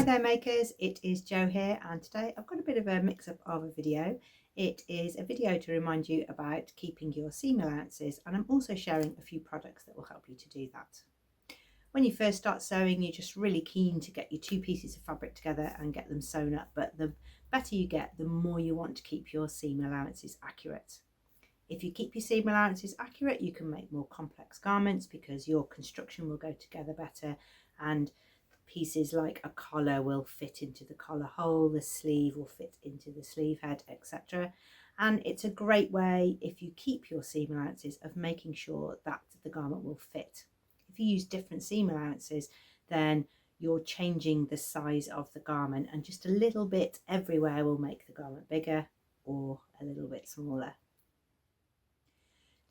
there makers, it is Jo here, and today I've got a bit of a mix-up of a video. It is a video to remind you about keeping your seam allowances, and I'm also sharing a few products that will help you to do that. When you first start sewing, you're just really keen to get your two pieces of fabric together and get them sewn up, but the better you get, the more you want to keep your seam allowances accurate. If you keep your seam allowances accurate, you can make more complex garments because your construction will go together better, and pieces like a collar will fit into the collar hole, the sleeve will fit into the sleeve head, etc. And it's a great way, if you keep your seam allowances, of making sure that the garment will fit. If you use different seam allowances, then you're changing the size of the garment, and just a little bit everywhere will make the garment bigger or a little bit smaller.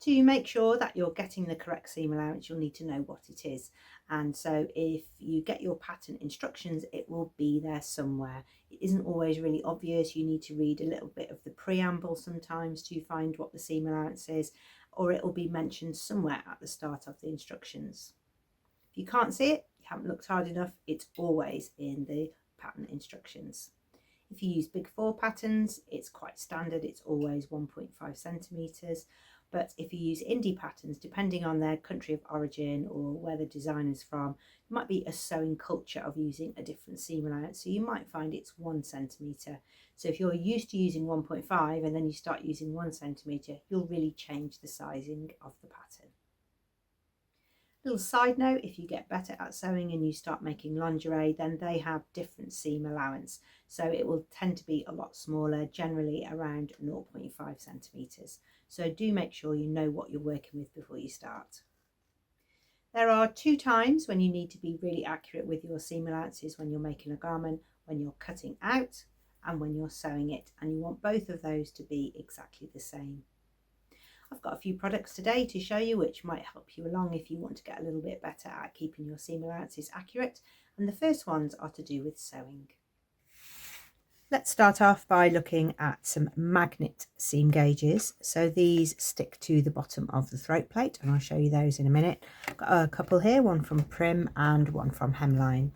To make sure that you're getting the correct seam allowance, you'll need to know what it is. And so if you get your pattern instructions, it will be there somewhere. It isn't always really obvious. You need to read a little bit of the preamble sometimes to find what the seam allowance is, or it will be mentioned somewhere at the start of the instructions. If you can't see it, you haven't looked hard enough, it's always in the pattern instructions. If you use big 4 patterns, it's quite standard, it's always 1.5 centimetres. But if you use indie patterns, depending on their country of origin or where the designer's from, it might be a sewing culture of using a different seam allowance. So you might find it's 1 centimetre. So if you're used to using 1.5 and then you start using 1 centimetre, you'll really change the sizing of the pattern. Little side note, if you get better at sewing and you start making lingerie, then they have different seam allowance. So it will tend to be a lot smaller, generally around 0.5 centimetres. So do make sure you know what you're working with before you start. There are 2 times when you need to be really accurate with your seam allowances when you're making a garment: when you're cutting out and when you're sewing it, and you want both of those to be exactly the same. I've got a few products today to show you which might help you along if you want to get a little bit better at keeping your seam allowances accurate, and the first ones are to do with sewing. Let's start off by looking at some magnet seam gauges. So these stick to the bottom of the throat plate, and I'll show you those in a minute. I've got a couple here, one from Prim and one from Hemline.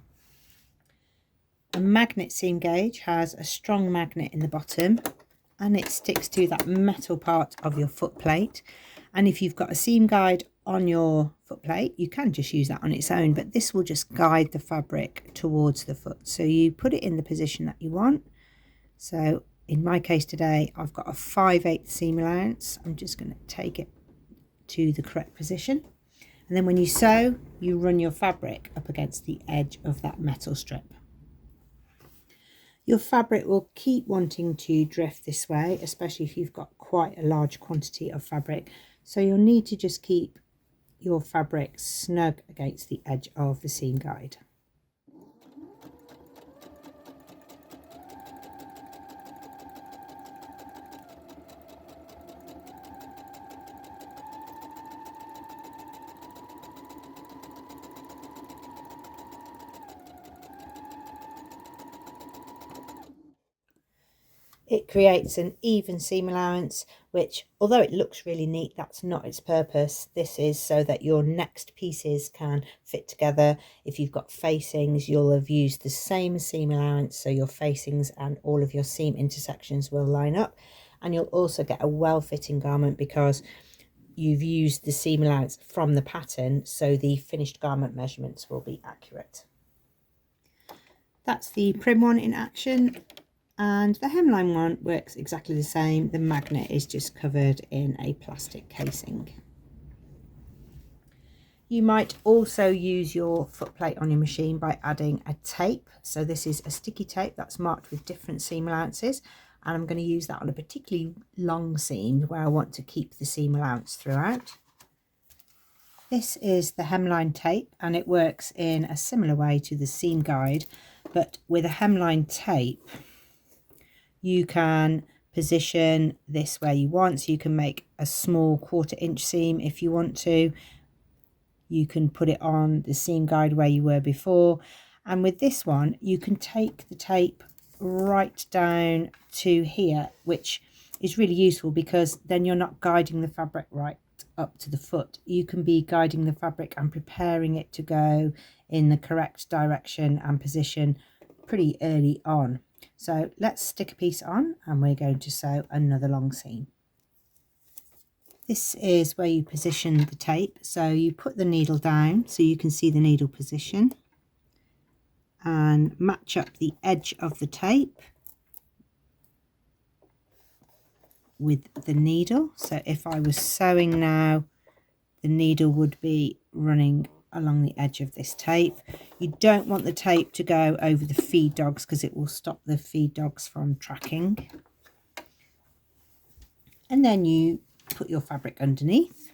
A magnet seam gauge has a strong magnet in the bottom, and it sticks to that metal part of your foot plate. And if you've got a seam guide on your foot plate, you can just use that on its own, but this will just guide the fabric towards the foot. So you put it in the position that you want. So in my case today, I've got a 5/8 seam allowance. I'm just going to take it to the correct position. And then when you sew, you run your fabric up against the edge of that metal strip. Your fabric will keep wanting to drift this way, especially if you've got quite a large quantity of fabric. So you'll need to just keep your fabric snug against the edge of the seam guide. It creates an even seam allowance, which, although it looks really neat, that's not its purpose. This is so that your next pieces can fit together. If you've got facings, you'll have used the same seam allowance, so your facings and all of your seam intersections will line up. And you'll also get a well-fitting garment because you've used the seam allowance from the pattern, so the finished garment measurements will be accurate. That's the Prim one in action. And the Hemline one works exactly the same. The magnet is just covered in a plastic casing. You might also use your foot plate on your machine by adding a tape. So this is a sticky tape that's marked with different seam allowances, and I'm going to use that on a particularly long seam where I want to keep the seam allowance throughout. This is the Hemline tape, and it works in a similar way to the seam guide, but with a Hemline tape you can position this where you want. So you can make a small 1/4 inch seam if you want to. You can put it on the seam guide where you were before. And with this one, you can take the tape right down to here, which is really useful because then you're not guiding the fabric right up to the foot. You can be guiding the fabric and preparing it to go in the correct direction and position pretty early on. So let's stick a piece on and we're going to sew another long seam. This is where you position the tape. So you put the needle down so you can see the needle position and match up the edge of the tape with the needle. So if I was sewing now, the needle would be running along the edge of this tape. You don't want the tape to go over the feed dogs because it will stop the feed dogs from tracking. And then you put your fabric underneath.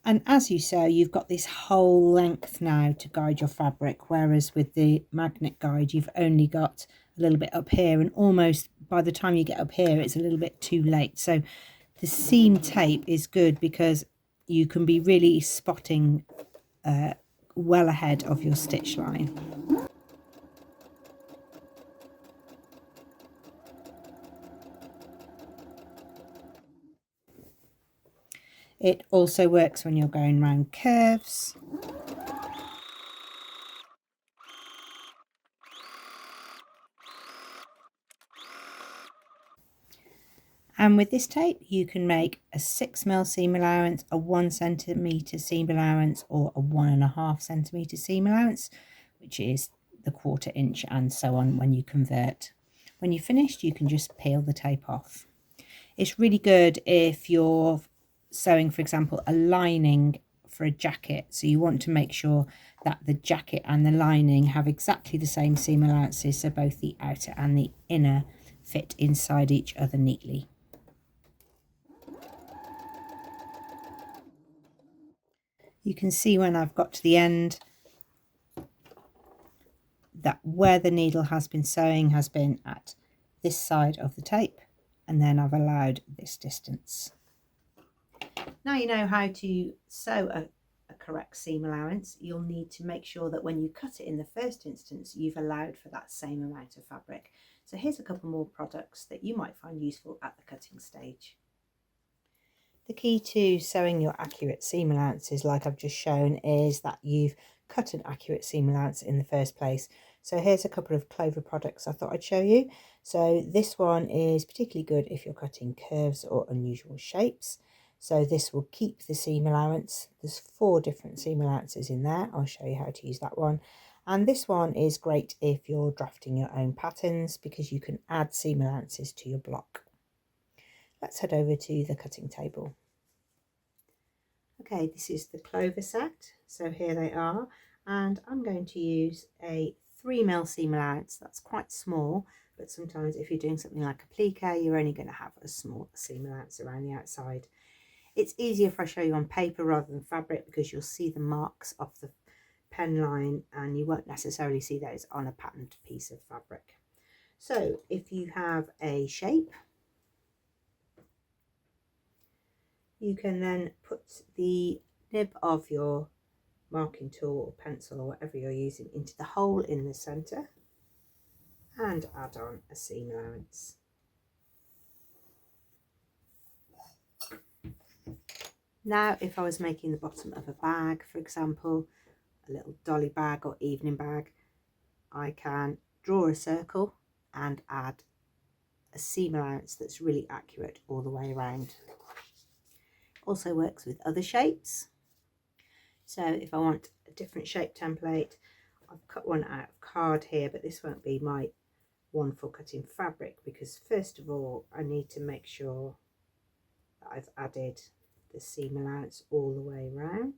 And as you sew, you've got this whole length now to guide your fabric, whereas with the magnet guide, you've only got a little bit up here, and almost by the time you get up here, it's a little bit too late. So the seam tape is good because you can be really spotting well ahead of your stitch line. It also works when you're going round curves. And with this tape, you can make a 6mm seam allowance, a 1cm seam allowance, or a 1.5cm seam allowance, which is the 1/4 inch, and so on when you convert. When you're finished, you can just peel the tape off. It's really good if you're sewing, for example, a lining for a jacket. So you want to make sure that the jacket and the lining have exactly the same seam allowances, so both the outer and the inner fit inside each other neatly. You can see when I've got to the end that where the needle has been sewing has been at this side of the tape, and then I've allowed this distance. Now you know how to sew a correct seam allowance. You'll need to make sure that when you cut it in the first instance, you've allowed for that same amount of fabric. So here's a couple more products that you might find useful at the cutting stage. The key to sewing your accurate seam allowances, like I've just shown, is that you've cut an accurate seam allowance in the first place. So here's a couple of Clover products I thought I'd show you. So this one is particularly good if you're cutting curves or unusual shapes. So this will keep the seam allowance. There's 4 different seam allowances in there. I'll show you how to use that one. And this one is great if you're drafting your own patterns because you can add seam allowances to your block. Let's head over to the cutting table. Okay, this is the Clover set. So here they are. And I'm going to use a 3mm seam allowance. That's quite small, but sometimes if you're doing something like a plique, you're only going to have a small seam allowance around the outside. It's easier if I show you on paper rather than fabric because you'll see the marks of the pen line and you won't necessarily see those on a patterned piece of fabric. So if you have a shape, you can then put the nib of your marking tool or pencil or whatever you're using into the hole in the centre and add on a seam allowance. Now if I was making the bottom of a bag, for example, a little dolly bag or evening bag, I can draw a circle and add a seam allowance that's really accurate all the way around. Also works with other shapes. So if I want a different shape template, I've cut one out of card here, but this won't be my one for cutting fabric because first of all I need to make sure that I've added the seam allowance all the way around.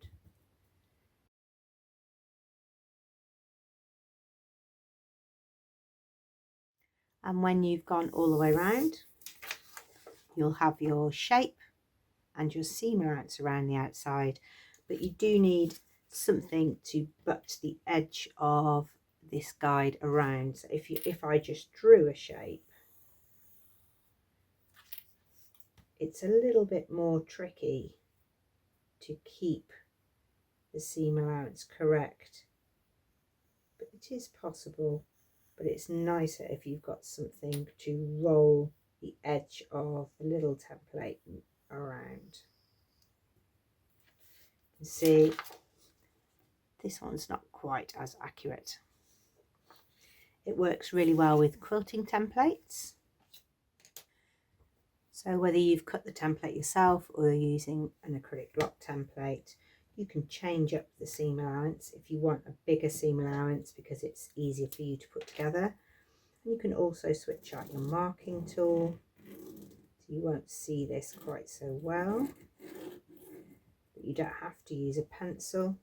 And when you've gone all the way around, you'll have your shape and your seam allowance around the outside, but you do need something to butt the edge of this guide around. So if I just drew a shape, it's a little bit more tricky to keep the seam allowance correct, but it is possible. But it's nicer if you've got something to roll the edge of the little template around. You can see this one's not quite as accurate. It works really well with quilting templates. So whether you've cut the template yourself or you're using an acrylic block template, you can change up the seam allowance if you want a bigger seam allowance because it's easier for you to put together. And you can also switch out your marking tool. So you won't see this quite so well, but you don't have to use a pencil.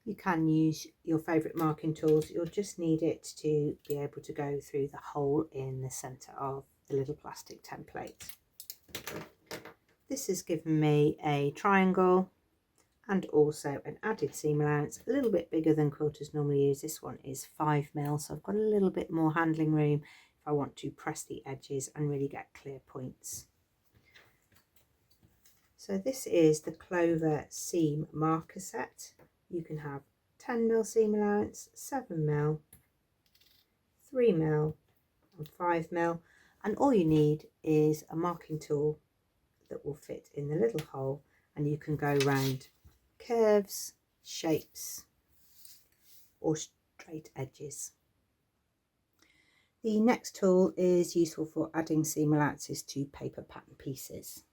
You can use your favourite marking tools. You'll just need it to be able to go through the hole in the centre of the little plastic template. This has given me a triangle and also an added seam allowance, a little bit bigger than quilters normally use. This one is 5mm, so I've got a little bit more handling room if I want to press the edges and really get clear points. So this is the Clover seam marker set. You can have 10mm seam allowance, 7mm, 3mm and 5mm, and all you need is a marking tool that will fit in the little hole, and you can go round curves, shapes or straight edges. The next tool is useful for adding seam allowances to paper pattern pieces.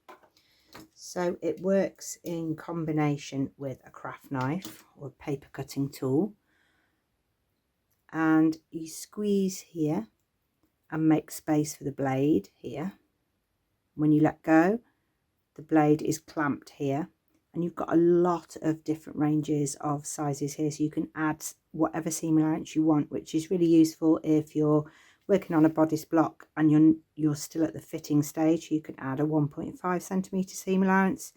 So it works in combination with a craft knife or a paper cutting tool, and you squeeze here and make space for the blade here. When you let go, the blade is clamped here, and you've got a lot of different ranges of sizes here, so you can add whatever seam allowance you want, which is really useful if you're working on a bodice block and you're still at the fitting stage. You can add a 1.5cm seam allowance,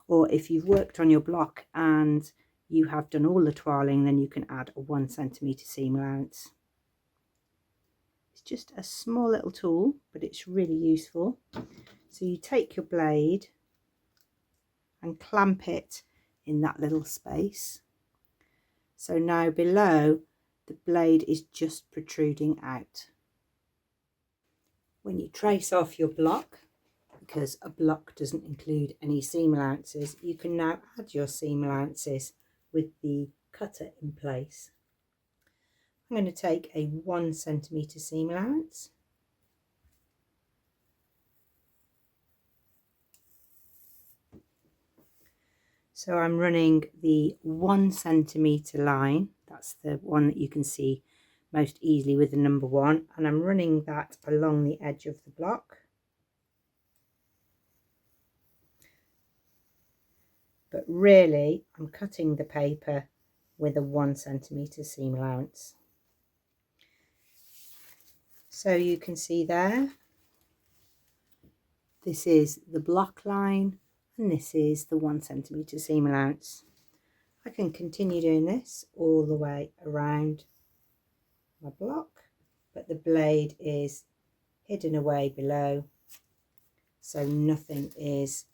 or if you've worked on your block and you have done all the toiling, then you can add a 1cm seam allowance. It's just a small little tool, but it's really useful. So you take your blade and clamp it in that little space. So now below, the blade is just protruding out. When you trace off your block, because a block doesn't include any seam allowances, you can now add your seam allowances with the cutter in place. I'm going to take a 1cm seam allowance. So I'm running the 1cm line, that's the one that you can see most easily with the number 1, and I'm running that along the edge of the block. But really I'm cutting the paper with a 1cm seam allowance. So you can see there, this is the block line and this is the 1cm seam allowance. I can continue doing this all the way around my block, but the blade is hidden away below, so nothing is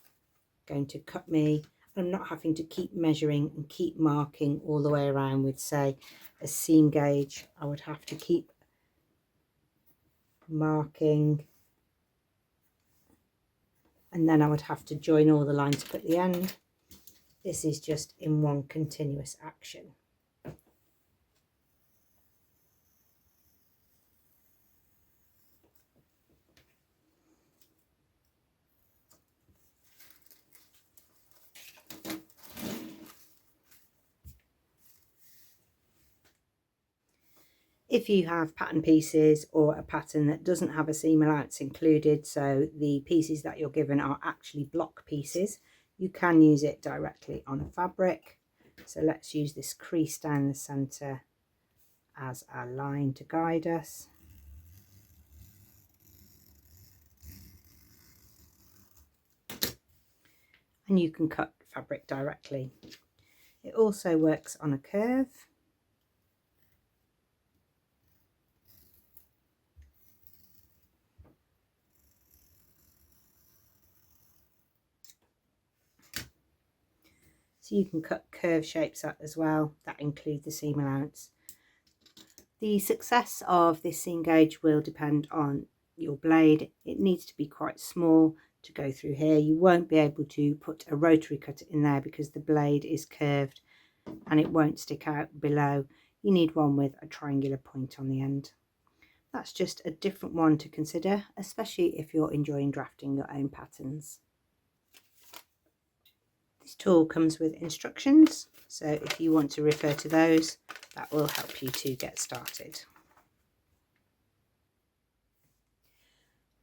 going to cut me. I'm not having to keep measuring and keep marking all the way around with, say, a seam gauge. I would have to keep marking, and then I would have to join all the lines up at the end. This is just in one continuous action. If you have pattern pieces or a pattern that doesn't have a seam allowance included, so the pieces that you're given are actually block pieces, you can use it directly on a fabric. So let's use this crease down the centre as our line to guide us. And you can cut fabric directly. It also works on a curve. So you can cut curve shapes out as well that include the seam allowance. The success of this seam gauge will depend on your blade. It needs to be quite small to go through here. You won't be able to put a rotary cutter in there because the blade is curved and it won't stick out below. you need one with a triangular point on the end. That's just a different one to consider, especially if you're enjoying drafting your own patterns. This tool comes with instructions, so if you want to refer to those, that will help you to get started.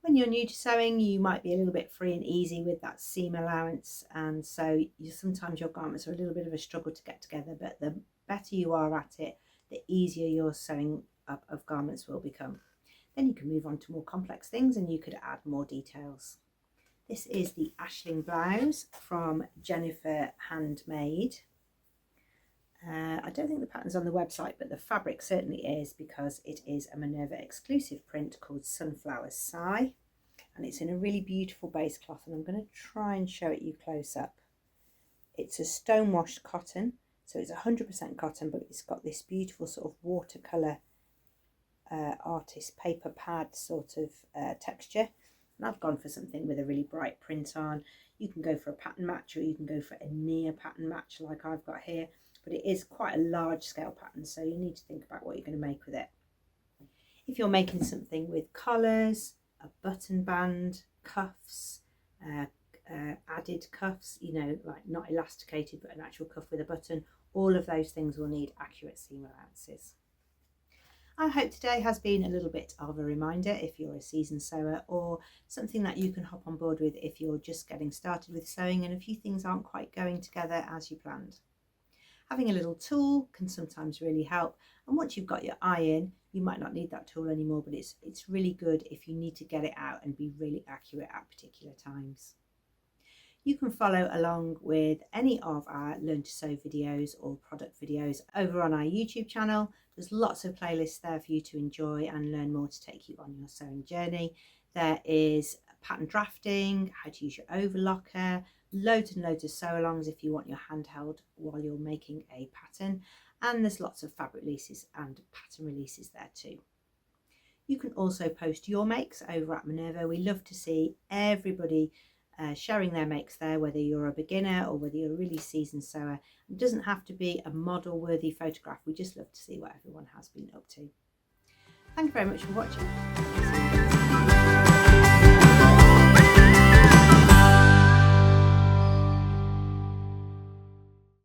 When you're new to sewing, you might be a little bit free and easy with that seam allowance, and so sometimes your garments are a little bit of a struggle to get together, but the better you are at it, the easier your sewing up of garments will become. Then you can move on to more complex things and you could add more details. This is the Ashling blouse from Jennifer Handmade. I don't think the pattern's on the website, but the fabric certainly is, because it is a Minerva exclusive print called Sunflower Sigh, and it's in a really beautiful base cloth, and I'm going to try and show it you close up. It's a stone washed cotton, so it's 100% cotton, but it's got this beautiful sort of watercolour artist paper pad sort of texture, and I've gone for something with a really bright print on. You can go for a pattern match, or you can go for a near pattern match like I've got here, but it is quite a large scale pattern, so you need to think about what you're going to make with it. If you're making something with collars, a button band, cuffs, added cuffs, you know, like not elasticated but an actual cuff with a button, all of those things will need accurate seam allowances. I hope today has been a little bit of a reminder if you're a seasoned sewer, or something that you can hop on board with if you're just getting started with sewing and a few things aren't quite going together as you planned. Having a little tool can sometimes really help, and once you've got your eye in, you might not need that tool anymore, but it's really good if you need to get it out and be really accurate at particular times. You can follow along with any of our Learn to Sew videos or product videos over on our YouTube channel. There's lots of playlists there for you to enjoy and learn more to take you on your sewing journey. There is pattern drafting, how to use your overlocker, loads and loads of sew-alongs if you want your handheld while you're making a pattern, and there's lots of fabric releases and pattern releases there too. You can also post your makes over at Minerva. We love to see everybody sharing their makes there, whether you're a beginner or whether you're a really seasoned sewer. It doesn't have to be a model worthy photograph, we just love to see what everyone has been up to. Thank you very much for watching.